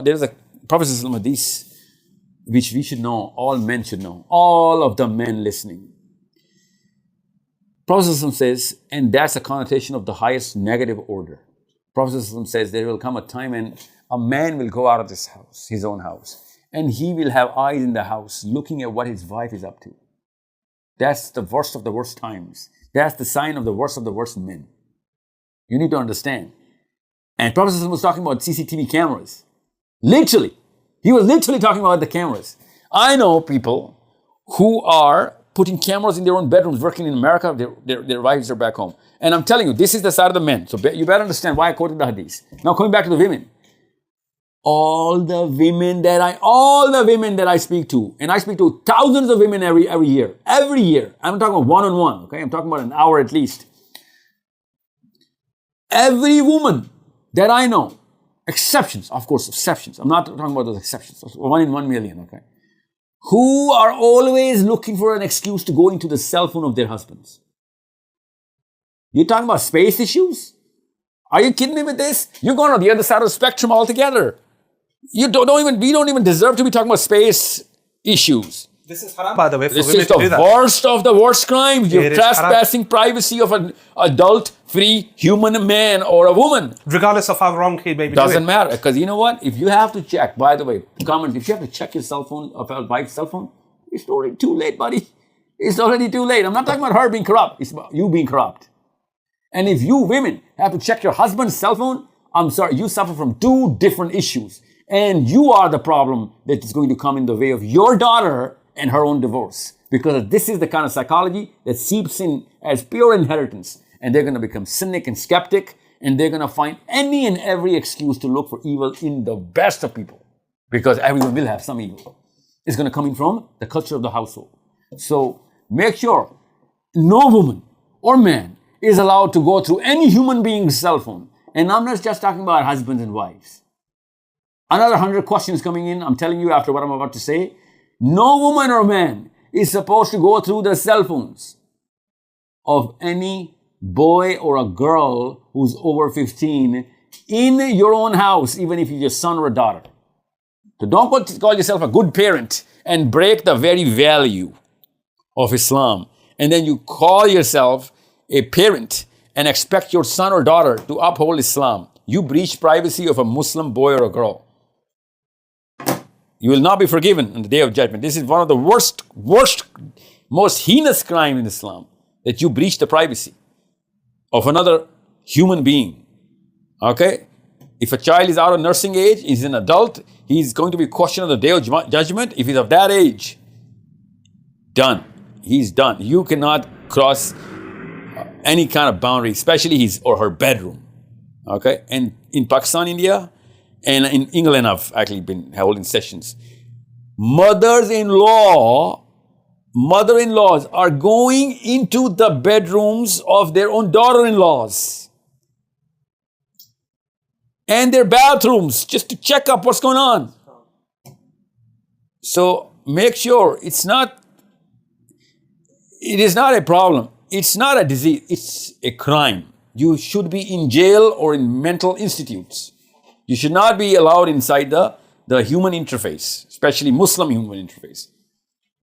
There's a Prophet hadith which we should know, all men should know, all of the men listening. Prophet says, and that's a connotation of the highest negative order. Prophet says there will come a time when a man will go out of this house, his own house, and he will have eyes in the house looking at what his wife is up to. That's the worst of the worst times. That's the sign of the worst men. You need to understand. And Prophet was talking about CCTV cameras. Literally. He was literally talking about the cameras. I know people who are putting cameras in their own bedrooms, working in America, their wives are back home. And I'm telling you, this is the side of the men. So you better understand why I quoted the hadith. Now coming back to the women. All the women that I speak to, and I speak to thousands of women every year. Every year. I'm talking about one-on-one, okay? I'm talking about an hour at least. Every woman that I know, exceptions, of course, exceptions. I'm not talking about those exceptions. 1 in 1 million, okay? Who are always looking for an excuse to go into the cell phone of their husbands. You're talking about space issues? Are you kidding me with this? You're going on the other side of the spectrum altogether. We don't even deserve to be talking about space issues. This is haram, by the way, for this women is to do that. the worst of the worst crimes. You're trespassing privacy of an adult, free human man or a woman. Regardless of how wrong he may be Doesn't matter. Because you know what? If you have to check, by the way, comment, if you have to check your cell phone, of your wife's cell phone, it's already too late, buddy. It's already too late. I'm not talking about her being corrupt. It's about you being corrupt. And if you women have to check your husband's cell phone, I'm sorry, you suffer from 2 different issues. And you are the problem that is going to come in the way of your daughter and her own divorce. Because this is the kind of psychology that seeps in as pure inheritance. And they're going to become cynic and skeptic. And they're going to find any and every excuse to look for evil in the best of people. Because everyone will have some evil. It's going to come in from the culture of the household. So make sure no woman or man is allowed to go through any human being's cell phone. And I'm not just talking about husbands and wives. Another 100 questions coming in, I'm telling you after what I'm about to say. No woman or man is supposed to go through the cell phones of any boy or a girl who's over 15 in your own house, even if you're your son or a daughter. So don't call yourself a good parent and break the very value of Islam. And then you call yourself a parent and expect your son or daughter to uphold Islam. You breach privacy of a Muslim boy or a girl. You will not be forgiven on the day of judgment. This is one of the worst, most heinous crime in Islam, that you breach the privacy of another human being. Okay? If a child is out of nursing age, he's an adult, he's going to be questioned on the day of judgment. If he's of that age, done. He's done. You cannot cross any kind of boundary, especially his or her bedroom. Okay? And in Pakistan, India, and in England, I've actually been holding sessions. Mothers-in-laws are going into the bedrooms of their own daughter-in-laws and their bathrooms just to check up what's going on. So make sure it is not a problem. It's not a disease. It's a crime. You should be in jail or in mental institutes. You should not be allowed inside the human interface, especially Muslim human interface.